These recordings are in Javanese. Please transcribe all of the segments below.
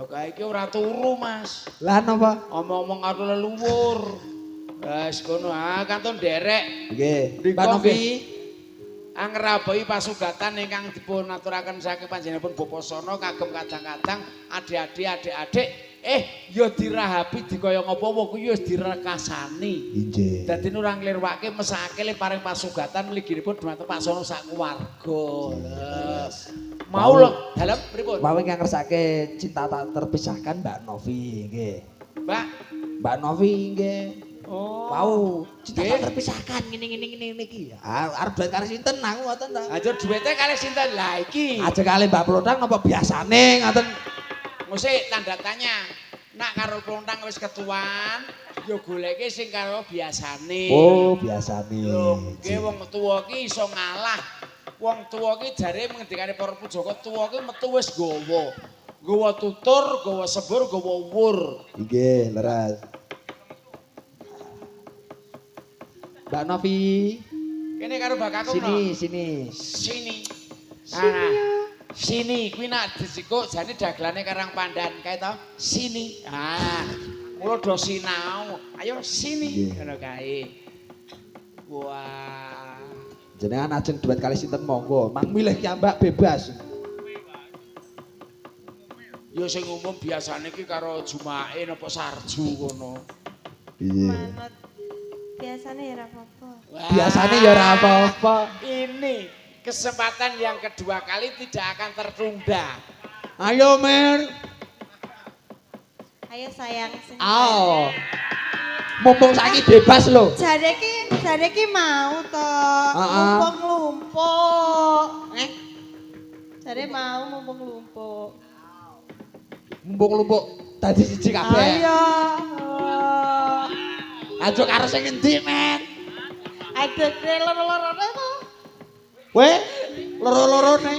Lho kae iki ora turu, Mas. Lah napa? Omong-omong karo leluhur. Wes kono kanton derek. Nggih. Mbak Novi Angrabahi pasugatan ingkang dipun aturaken saking panjenenganipun Boposana kagem kadang-kadang adik-adik ya dirahapi dikaya ngapa wong kuwi wis direkasani. Inggih. Dadi ora nglirwake mesake le paring pasugatan mliginipun dhumateng Pak Sono sak keluarga. Mau lho dalem pripun? Mau ingkang ngersake cinta tak terpisahkan Mbak Novi nggih. Mbak Novi nggih. Oh. Mau cinta tak terpisahkan ngene iki. Arep duet karo sinten aku ngoten ta. Ajur duwete kali sinten? Lah iki. Aja kali Mbak Plotang napa biasane ngoten. Musik tanda tanya. Nak karo Plotang wis ketuan, ya goleke sing karo biasane. Oh, biasane. Nggih wong tuwa iki iso ngalah. Wong tuwa iki jare ngendikane para pujaka tuwa iki metu wis gawa. Gawa tutur, gawa sebur, gawa wur. Nggih, leres. Mbak Novi. Kene karo Mbak Kakung. Sini. Sini kuwi nak disikuk jane dagelane Karang Pandan kae to. Sini. Mulo do sinau. Ayo sini ngono kae. Wah. Jenengan ajeng duet kali sinten monggo. Mang milih ki Mbak bebas. Ya sing umum biasane ki karo Jumae napa Sarju ngono. Iya. Biasanya ya apa-apa. Biasanya ya ora apa-apa. Ini kesempatan yang kedua kali tidak akan tertunda. Ayo Mer. Ayo sayang sini. Aw. Mumpung saiki bebas lho. Jare ki mau toh. Mumpung lumpuk. Jare mau mumpung lumpuk. Mumpung lumpuk dadi siji kabeh. Ayo. Aja karo sing endi, Men? Aduh, loro-lorone to. Weh, loro-lorone.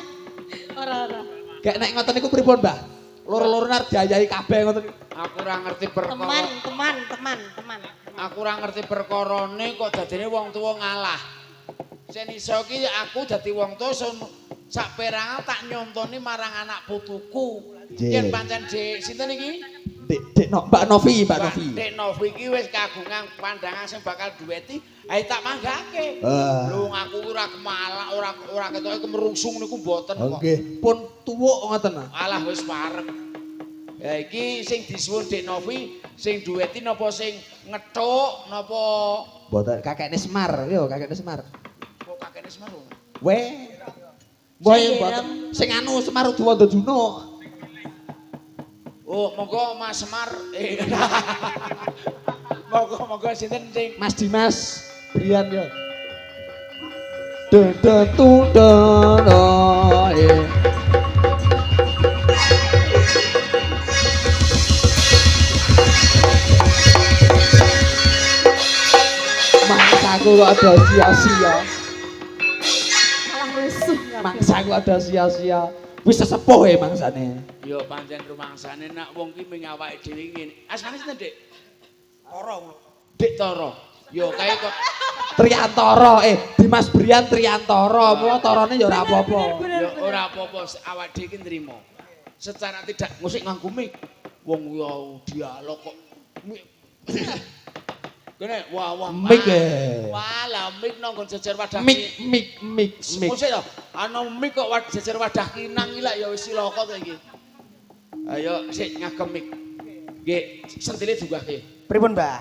Ora. Gek nek ngoten niku pripun, Mbah? Loro-lorone arep diayahi kabeh ngoten. Aku ora ngerti perkara. Teman. Aku ora ngerti perkarane kok dadine wong tuwa ngalah. Sen iso ki aku dadi wong tuwa sak perangan tak nyontoni marang anak putuku. Yen pancen sinten iki? Mbak Novi. Dek Novi iki wis kagungan pandangan sing bakal duweti, ae tak manggake. Lho aku ora kemalak, ora ketoke kemerungsung niku mboten kok. Nggih, pun tuwuk ngoten. Alah wis parek. Ya iki sing disuwun Dek Novi, sing duweti napa sing ngethuk napa Mboten kakekne Semar, yo kakekne Semar. kok kakekne Semar. Weh. Boy mboten sing anu Semar Udawa Juno. Oh, monggo Mas Semar. Monggo sinten sing Mas Dimas Brian yo. Dedetudono. Mangsaku kok ada sia-sia. Malah rusuh. Mangsaku ada sia-sia. Wis sesepuh mangsane. ya pancen rumangsane nak wong ki ming awake dhewe ngene. Asane sinten, Dik? Toro. Dik Toro. Ya kae kok Triantoro, Dimas Brian Triantoro, mula torone ya ora apa-apa. ya ora apa-apa awake dhewe ki nrimo. Secara tidak musik nganggo mic. Wong ya dialog kok. Kene wah. Mic Wah, lah mic nang nggon jejer wadah. Mic. Musik lho, ana mic kok jejer wadah kinang iki lak ya wis cilaka to iki. Ayo sik ngagem mic. Nggih, sentile dugahke. Pripun, Mbah?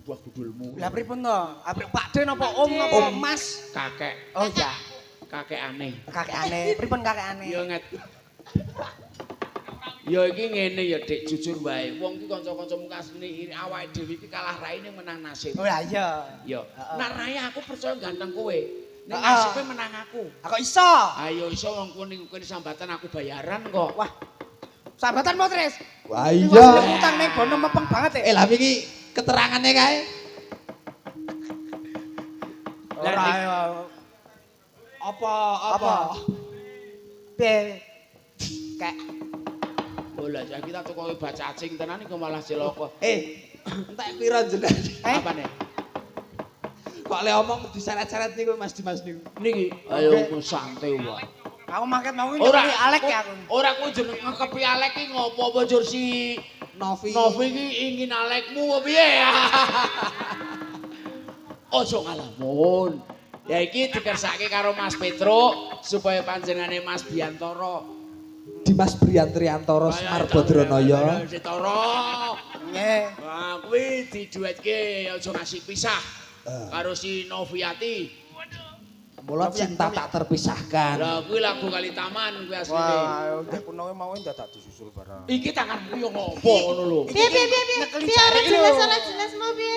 Buah budulmu. Lah pripun to? Pakde napa Om napa Mas? Kakek. Oh iya, Kakek aneh. kakek aneh. Pripun kakek aneh? Ya nget. Ya iki ngene ya Dik, jujur wae. Wong iki kanca-kancamu kasene awake dhewe iki kalah raine menang nasib. Oh iya. Ya. Nak rai aku percaya ganteng kowe. Nek nasibe menang aku. Kok iso? Ayo iso wong kene sambatan aku bayaran kok. Wah. Sambatan mau Tris? Wah Ini iya. masih utang nih, bono mepeng banget ya. Lah iki keterangannya kae. Ora ya. Apa? Piye? Kayak Bola saiki tak tukoki baca cacing tenan iku malah cilaka. Entek pira jenengan? Apane? Kok le omong diseret-seret niku Mas Dimas niku. Niki ayo ku santai wae. Aku mangket mau Ora nyekeli Alek ya aku. Ora kuwi jeneng ngekepi Alek ki ngopo apa jur si Novi. Novi ki ingin Alekmu apa piye ya? Ojo ngalamun. Ya iki dikersake karo Mas Petro supaya panjenengane Mas Biantoro. Dimas Briantriantoro Semar Badranaya. Setoro. Nggih. Wah, kuwi diduetke aja ngasih pisah karo si Noviati. Mula cinta tak terpisahkan. Lah kuwi lagu Kali Taman kuwi asline. Wah, ndek punoke mau dadak disusul barang. Iki tanganku yo ngopo ngono lho. Piye piye piye piye. Nyekeli Piye ora jari jelas lho. ora jelas mau piye?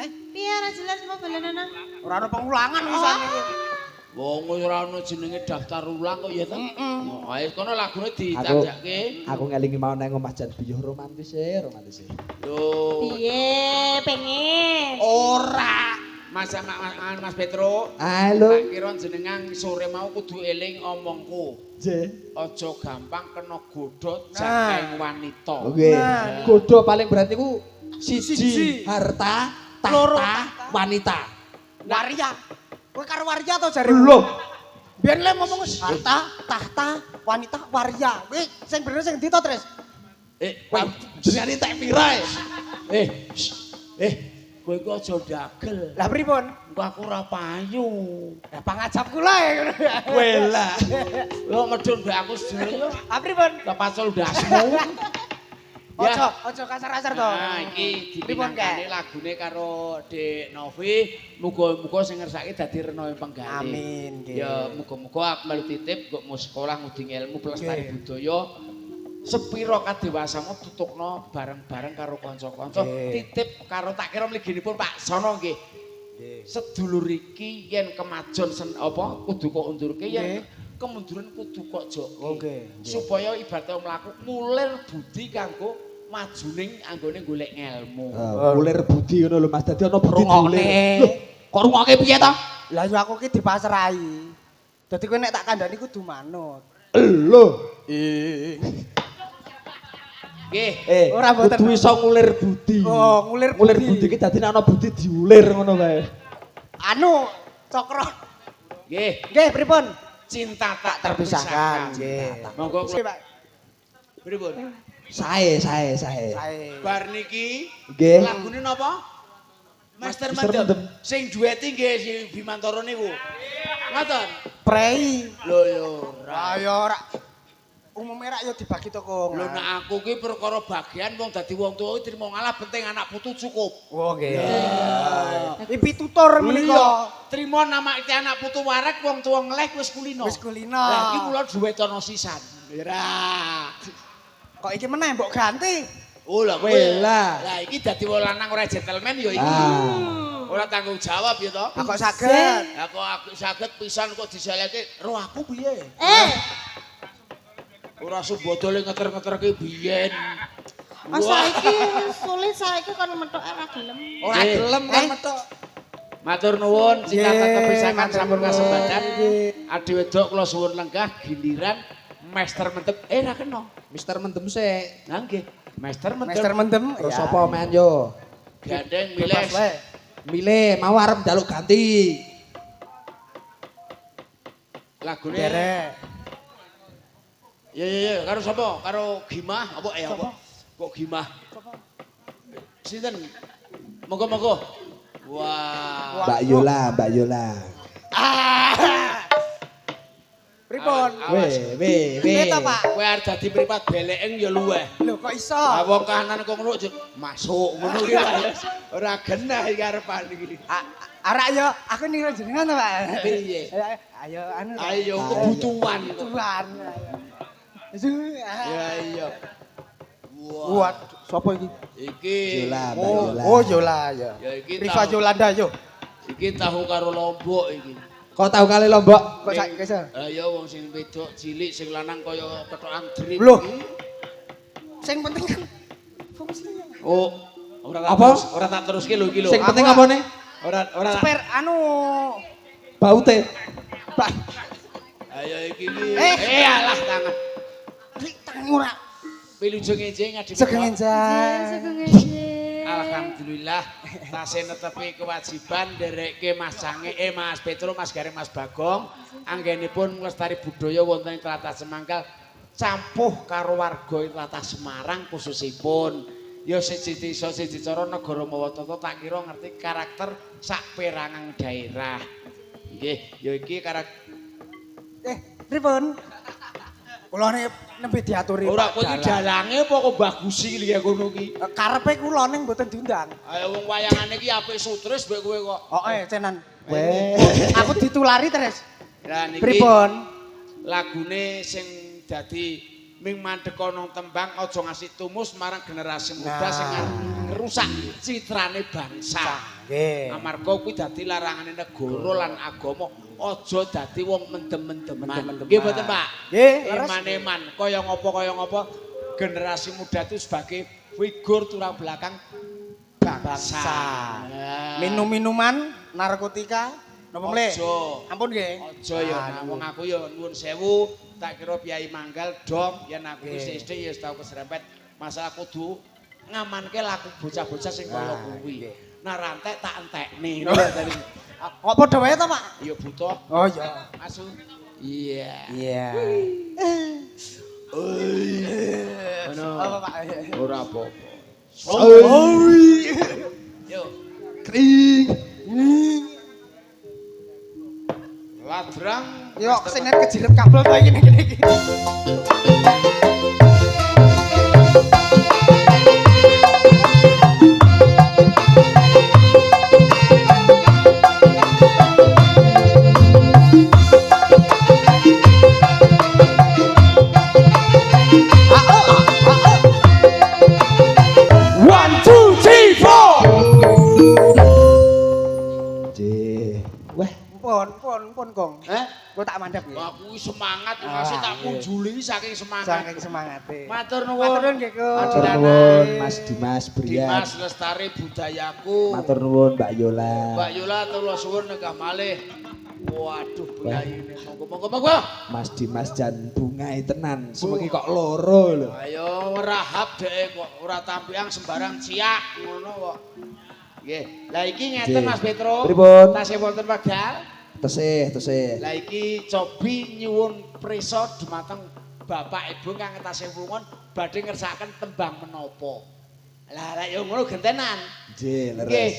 Eh, Piye ora jelas mau belenana? ora ono pengulangan wisane iki. Wong ora ono jenenge daftar ulang kok ya ta. Oh, ae kono lagune Aku dicajake. aku ngelingi mau nang omah Jan Biyuh romantis e. Lho. Piye pengen? Ora. Mas Petro. Halo. Tak kira jenengan sore mau kudu eling omongku. Je. Aja gampang kena godhot Nah. jangkeng wanita. Oke. Nah. Godho paling berarti ku siji Siji. harta, Loro tahta, wanita. Waria. Kowe karo waria to jare? Loh. Biyen le ngomong harta, tahta, wanita, waria. Kuwi sing bener sing ndi to, Tris? Jenengane tek pira e? Kowe iku aja dagel. Lah pripun? Engko aku ora payu. Lah pangajab kula ya ngono. Kowe lah. Lo medun mbek aku sedaya. Ah pripun? Tak pacul ndasmu. Ojo kasar-kasar to. Nah, iki dipinangkane lagune karo Dek Novi, muga-muga sing ngersake dadi rena penggane. Amin, nggih. Ya muga-muga aku melu titip kok mau sekolah ngudi ilmu pelestari budaya. Sepiro kadewasamu tutukno bareng-bareng karo kanca-kanca. Titip karo tak kira mliginipun Pak Sono nggih. Sedulur iki yen kemajon kudu kok undurke yen kemunduran kudu kok jokke. Supaya ibaratnya mlaku mulir budi kanggo majuning anggone golek ngelmu. Mulir budi ngono lho Mas. Dadi ana budi Rungokne. mulir. Loh, kok rungokke piye to? Lah yo aku ki dipasrahi. Dadi kowe nek tak kandhani kudu manut. Lho. Nggih. Ora mboten. Kudu iso ngulir budi. Oh, ngulir Ngulir budi. budi ki dadi nek ana budi diulir ngono kae. Anu, cokro. Nggih, Nggih, pripun? cinta tak Terpisahkan. terpisahkan. Nggih. Monggo Nggih, kula Pak. pripun? Sae. Sae. Bar niki Nggih. lagune napa? Master Mister Mendem. Mendem. Sing dueti nggih si Bimantoro niku. Ngoten. Prei. Lho yo ora. Ayo ora. Umume rak yo dibagi toko. Lho nek aku ki perkara bagian wong dadi wong tuwa ki trimo ngalah penting anak putu cukup. Oh nggih. Iki tutur menika. Trimo nama iki anak putu warek wong tuwa ngeleh wis kulino. Wis kulino. Lah iki kula duwetono sisan. Ora. Kok iki meneh mbok ganti? Oh lah kowe. Lah. Lah iki dadi wong lanang ora gentleman ya iki. Ora tanggung jawab ya to. Aku saged. Aku saged pisan kok diseleke roh aku piye? Ora subodole ngeter-ngeterke biyen. Mas saiki sulit saiki kon metok ora gelem. Ora gelem kan metok. Matur nuwun cinta Nggih, kepisahan matur sampun nuwun. kasempatan. Adi wedok kula suwun lenggah giliran Master Mendem ra kena. Mister Mendem sik. Nah nggih, Master Mendem. Master mendem. Terus sapa men yo? Gandeng Bebas miles. wae. Milih mau arep njaluk ganti. Lagune. Derek. Ya, karo sapa? Karo Gimah apa apa? Kok Gimah? Sinten? Monggo-monggo. Wah. Mbak Yola. Pripun? Weh. Piye to, Pak? Kowe arep dadi mripat belekeng ya luweh. Lho kok iso? Ah wong kahanan kok ngono masuk ngono ki wae. Ora genah iki arepan iki. Arak yo, aku niru jenengan to, Pak. Piye? Ayo anu. Ayo kebutuhan. Tuhan. Ya iya. Wah, sapa iki? Iki Yola, Mbak Oh, Yola. oh Yola ya. Ya iki Riva tahu. Yolanda yo. Iki tahu karo lombok iki. Kok tahu kali Lombok? Kok saiki kesel? Ya wong sing wedok cilik sing lanang kaya kethokan drip. Loh. Sing penting kan fungsinya. Oh, ora Apa? Ora tak teruske lho iki lho. Sing penting apa nih? Ora. Spare anu. Baute. Pak. Ayo iki. Alah tangan. Iki tangan ora. Pilujeng enjing ngadep. Segeng enjang. Segeng enjing. Alhamdulillah tasih netepi kewajiban nderekke Mas Cange Mas Petro Mas Gareng Mas Bagong anggenipun nglestari budaya wonten ing tlatah Semangkal campuh karo warga ing tlatah Semarang khususipun ya siji desa siji cara negara mawa tata tak kira ngerti karakter saperangan daerah nggih ya iki pripun kula nembe diaturi ora kowe iki dalange apa kok bagusi iki ngono iki karepe kula ning mboten diundang ayo wong wayangane iki apik sutris mbek kowe kok cenan aku ditulari terus lah niki pripun lagune sing dadi ming mandhekono tembang aja ngasih tumus marang generasi muda sing ngerusak citrane bangsa nggih amarga kuwi dadi larangane negara lan agama aja dadi wong mendem-mendeman nggih mboten Pak nggih eman-eman kaya ngapa generasi muda itu sebagai figur tulang belakang bangsa minum-minuman narkotika napa mleh ampun nggih aja ya wong aku ya nuwun sewu tak kira Piai Manggal dom yen aku wis SD ya tau keserempet masalah kudu ngamanke laku bocah-bocah sing kaya kuwi nah rantek tak entekne kok padha wae ta Pak ya butuh oh iya asu iya apa Pak ora apa-apa sorry yo kring ladrang yo kesene kejiret kabel to iki iki pun Kong. Kok tak mandhap ya. Wah kuwi semangat masih tak kunjuli saking semangat. Saking semangate. Matur nuwun. Matur nuwun nggih, Kong. Matur nuwun Mas Dimas Brian. Dimas Lestari Budayaku. Matur nuwun Mbak Yola. Mbak Yola kula suwun negah malih. Waduh penyaine monggo-monggo. Mas Dimas jan bungae tenan. Semoga kok loro lho. Ayo ngerahap dhek kok ora tampiang sembarang ciak ngono kok. Nggih. Lah iki ngeten Mas Petro. Pripun? Tasih wonten wekdal. Tesih. Lah iki cobi nyuwun prisa dumateng Bapak Ibu kang tasih wungun badhe ngersakaken tembang menapa. Lah yo ngono gentenan. Nggih, leres. Nggih.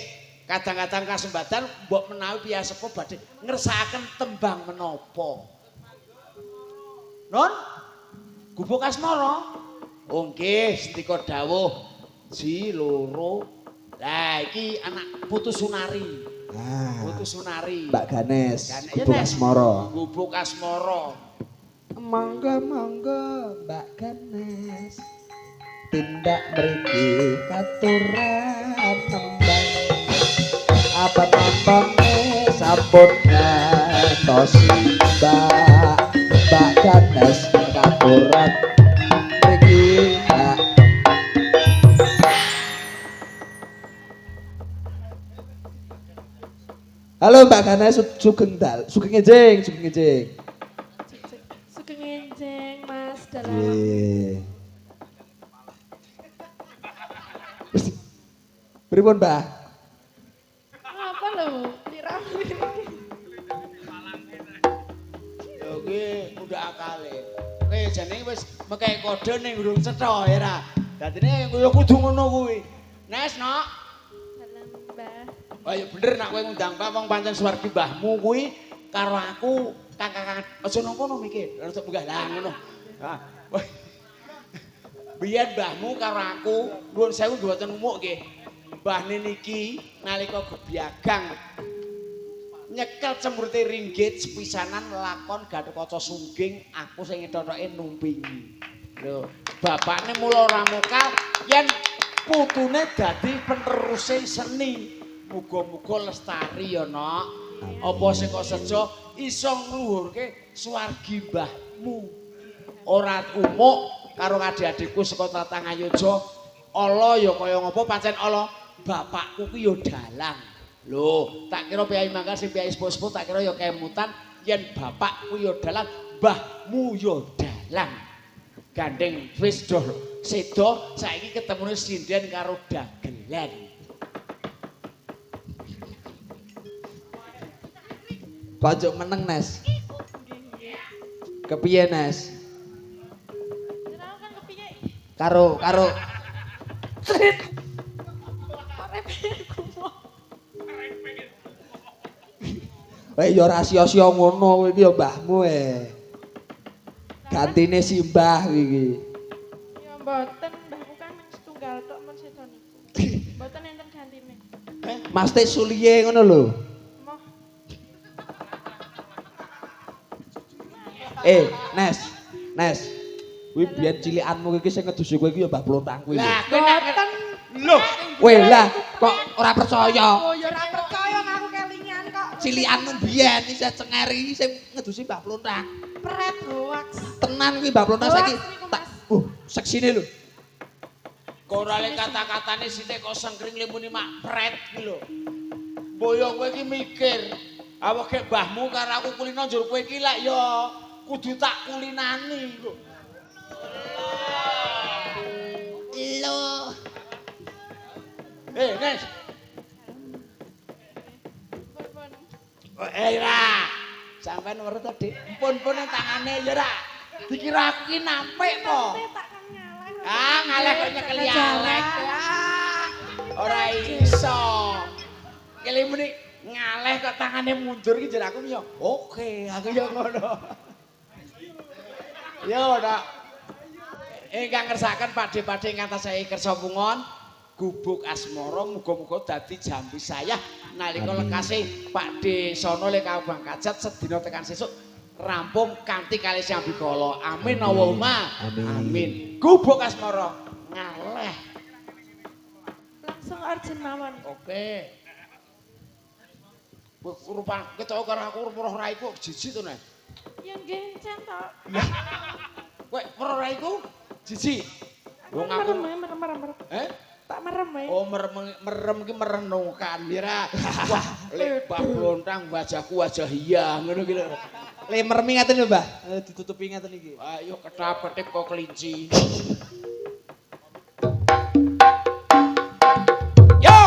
Kadang-kadang kasempatan mbok menawi piyah sepuh badhe ngersakaken tembang menapa. Non? Gubuk asmara. Oh nggih, sendika dawuh ji loro. Lah iki anak putu Sunari. Putu Sunari. Mbak Ganes, Gubuk Gubuk Asmara. Gubuk Asmara. Monggo Mbak Ganes. Tindak mriki katuran tembang. Apa tampane sampun ngantos Mbak Ganes katuran mriki. Halo Mbak Ganes, Sugeng Enjing. Sugeng Enjing Mas dalam. Pripun Mbak? Apa lho? Dirami. Yo kuwi udah akale. Kowe jane wis mekek kode ning urung cetha ya ra. Dadine yo kudu ngono kuwi. Nes, Nok. Dalam Mbah. Oh ya bener nak kowe ngundang Pak wong pancen suwargi mbahmu kuwi karo aku kakang aja nang kono mikir rada munggah lah ngono. Ha. Biyen mbahmu karo aku nuwun sewu mboten umuk nggih. Mbahne niki nalika gebyagang nyekel cemurute ringgit sepisanan lakon Gatotkaca Sungging aku sing ngethoke numpingi. Lho, bapakne mula ora mokal yen putune dadi peneruse seni. Muga-muga lestari ya, Nok. Apa sing kok sejo iso ngluhurke suwargi mbahmu. Ora umuk karo adik-adikku saka Tatangayuja. Ala ya kaya ngapa pancen ala bapakku ku ya dalang. Lho, tak kira Piai Mangkal sing Piai sepuh-sepuh tak kira ya kemutan yen bapakku ya dalang, mbahmu ya dalang. Gandeng wis doh sedo saiki ketemune sinden karo dagel. Len. Kocok meneng Nes. Kepiye Nes? Kira kan kepiye? Karo Weh ya ora sia-sia ngono kowe iki ya mbahmu Gantine simbah iki. Ya mboten, mbahku kan mung setunggal tok men sedo niku. Mboten enten gantine. Maste suliye ngono lho. Moh, Nes. Kuwi biyen cilikanmu iki sing ngedusi kowe iki ya Mbah Plontang kuwi lho. Lah kowe nak mboten. lho. Weh lah kok ora percaya. Oh, ya ora percaya aku kelingan kok. Cilikanmu biyen isih cengeri sing ngedusi Mbah Plontang. Pret hoax. Tenan kuwi Mbah Plontang saiki. Tak seksine lho. Ora le kata-katane sithik kok sengkring limuni mak pret iki lho. Boyo kowe iki mikir, awake mbahmu karo aku kulino njur kowe iki lek ya kudu tak kulinani lho. Nes. Pun-pun. Ra. Sampeyan weruh to, Dik. Pun-pun nang tangane ya ra. Dikira aku ki nampik po. Tak kan ngalah. Ah, ngaleh kok nyekeli alek. Ora iso. Kele muni ngaleh kok tangane mundur iki jar aku yo. Oke, aku yo ngono. Yo, Dak. Ingkang ngersakaken Pakde-pakde ingkang tansah kersa pungon, gubuk asmara muga-muga dadi jambi saya nalika lekase Pakde sono le Kabang Kajat sedina tekan sesuk rampung kanthi kalih Sambikala. Amin Allahumma. Amin. Gubuk asmara ngaleh. Langsung urgent mawon. Oke. Rupa ketok karo aku roh raiku jijik to, Nek. Ya nggih encen tok. Kowe roh raiku jijik. Wong aku merem. Tak merem wae. Oh merem ki merenungkan Mira. Wah, lek Mbah Plontang wajahku wajah hiang ngono ki lho. Le mermi ngaten lho, Mbah. Ditutupi ngaten iki. Ayo ketap-ketip kok kelinci. Yo!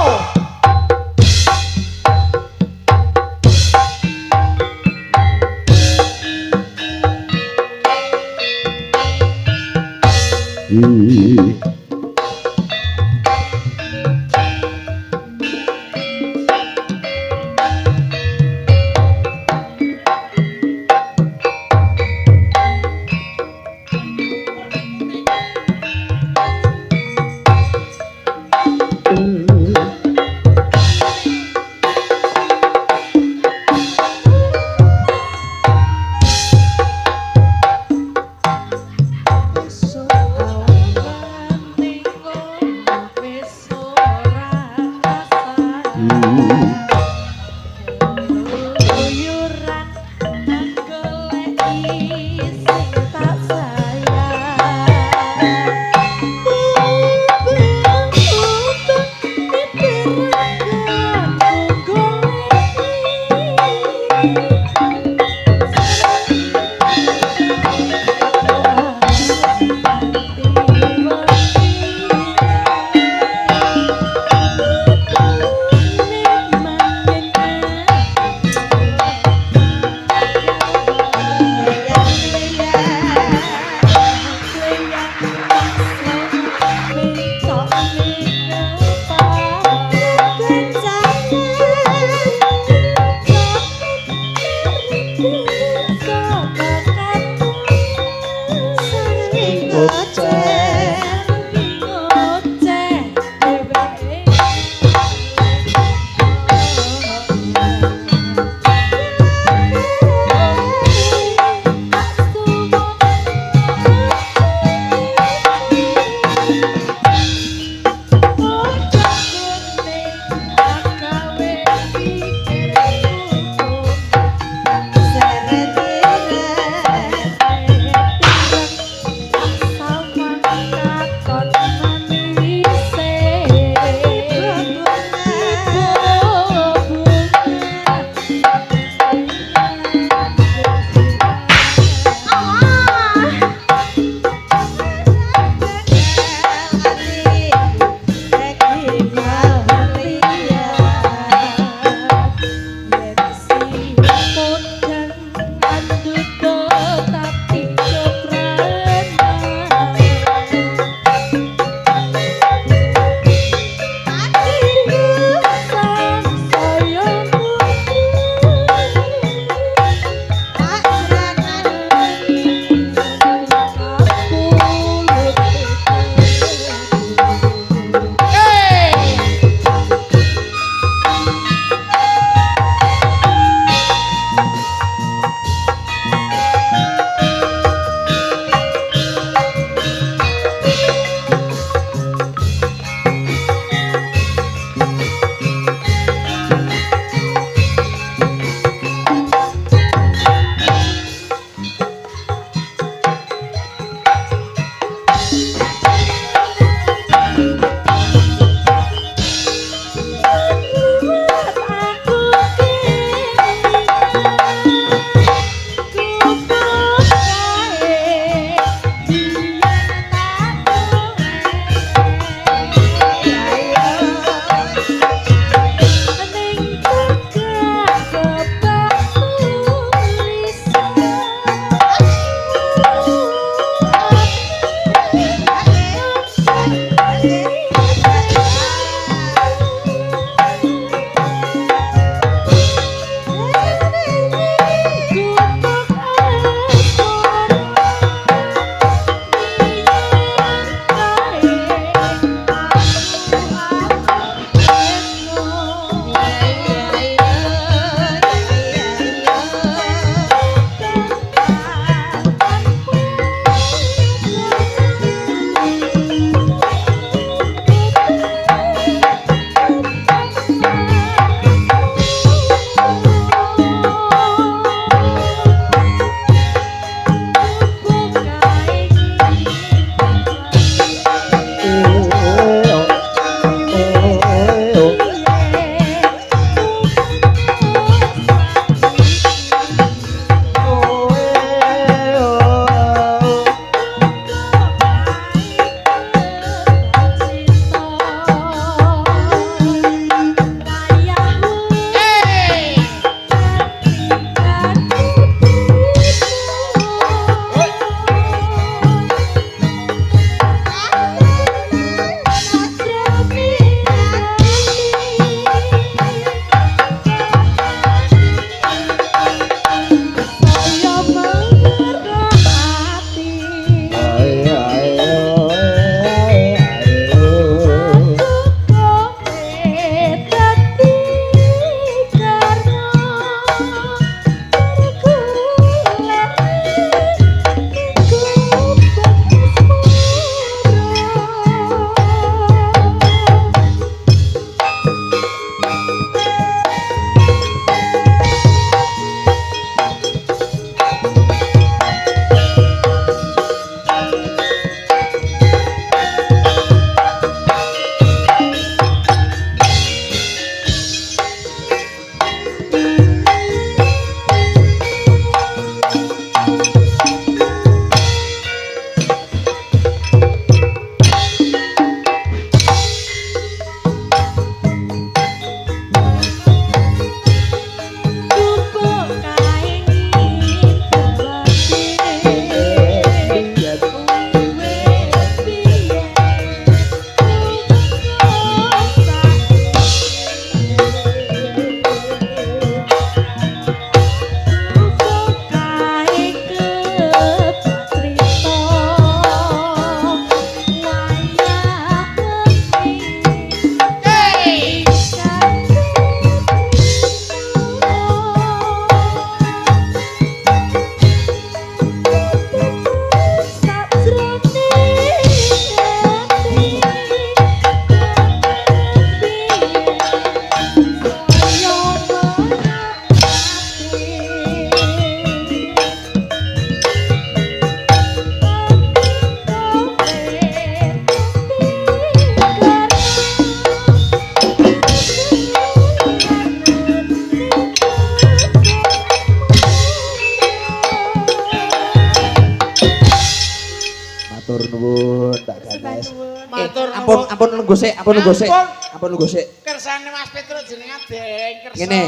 matur Ampun, ampun nunggu sik, ampun nunggu sik. Ampun nunggu sik. Kersane Mas Petruk jenengan deng kersa. Ngene.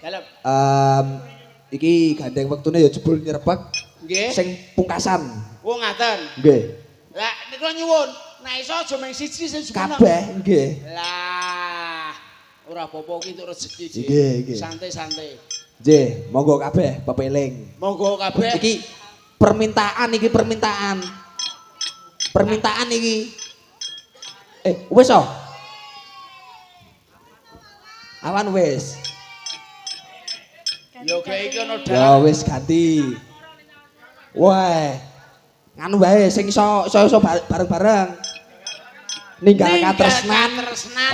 Dalem. Iki gandeng wektune ya jebul nyerebak. Nggih. Sing pungkasan. Oh ngaten. Nggih. Lah niku nyuwun, nek iso aja mung siji sing jumeneng. Kabeh nggih. Lah ora apa-apa iki entuk rezeki. Nggih, nggih. Santai-santai. Nggih, monggo kabeh pepeling. Monggo kabeh. Iki permintaan iki permintaan. Permintaan iki. Wis oh. Awan wis. Yo kayak iki ono Ya dalan. wis ganti. Wah. Nganu wae sing iso bareng-bareng. Ninggal katresnan.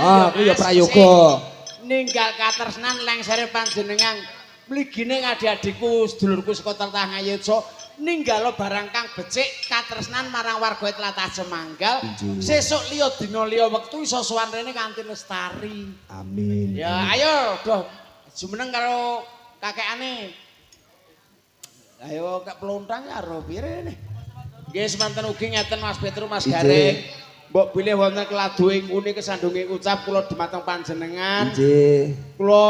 Oh, kuwi ya prayoga. Ninggal katresnan lengsere panjenengan. Mligine adik-adikku sedulurku saka Tlatah Ngayodja ninggalo barang kang becik katresnan marang warga Tlatah Semanggal. Sesuk liya dina liya wektu iso sowan rene kanthi lestari. Amin. Ya ayo doh jumeneng karo kakekane. Ayo kak pelontang karo piye rene. Nggih semanten ugi ngeten Mas Petruk Mas Gareng. Mbok bilih wonten keladuing uni kesandunge ucap kula dumateng panjenengan. Nggih. Kula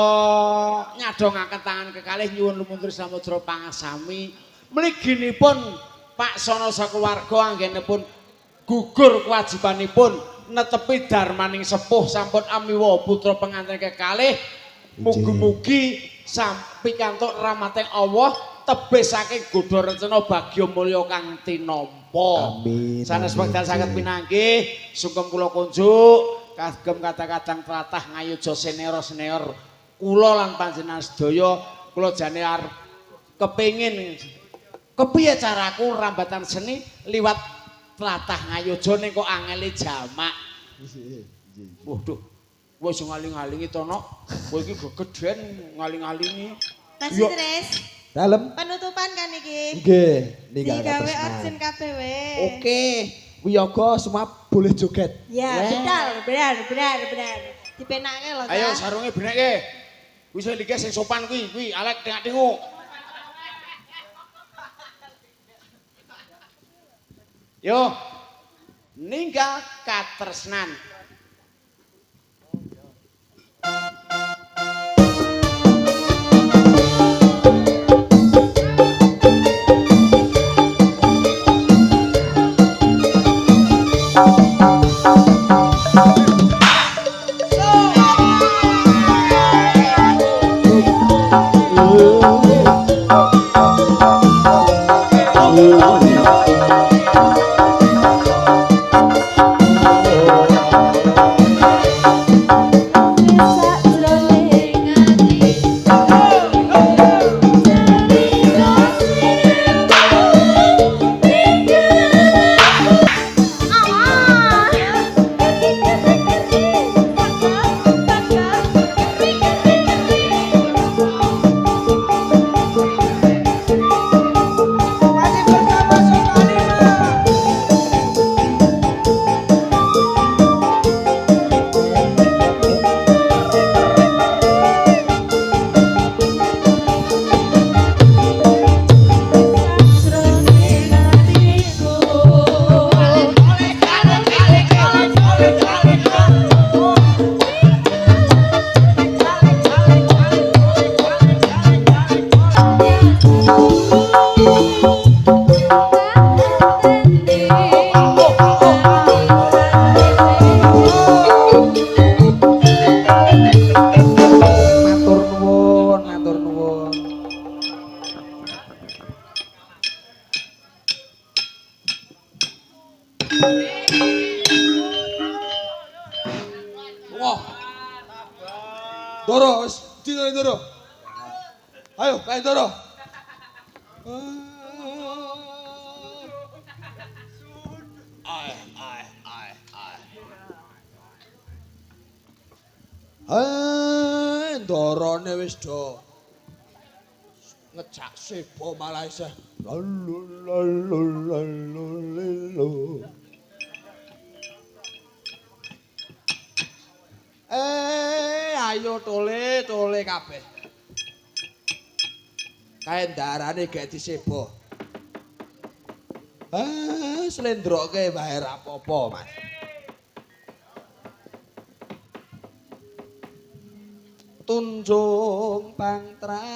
nyadongaken tangan kekalih nyuwun lumuntur samudra pangasami. Mliginipun Pak Sono sakeluwarga anggenipun gugur kewajibanipun netepi darmaning sepuh sampun amiwa putra pengantin kekalih. Mugi-mugi sampi kantuk rahmating Allah tebih saking godha rencana bagya mulya kang tinampa. Amin. Sanes wekdal saged pinanggih sungkem kula kunjuk kagem kadang-kadang tlatah Ngayodja senior-senior kula lan panjenengan sedaya kula jane arep kepengin kepiye caraku rambatan seni liwat tlatah Ngayodja ning kok angele jamak. Waduh, wis ngaling-alingi to nok. Kowe iki gegeden ngaling-alingi. Mas Idris, Dalem. penutupan kan iki. Nggih, ninggal Digawe katresnan. urgent kabeh we. Oke, wiyaga semua boleh joget. Ya, benar. Dipenake lho, Ayo Cak. sarunge benekke. Kuwi sing iki sing sopan kuwi alek tengak-tenguk. Yo. Ninggal katresnan. Matur nuwun. Wah. Doro, wis dinane Doro. Ayo, kae Doro. Dorone wis do ngejak sebo malah isih lalu. Ayo tole kabeh. Kae darane gek disebo. Slendroke wae ra apa-apa, Mas. tunjung pangtraten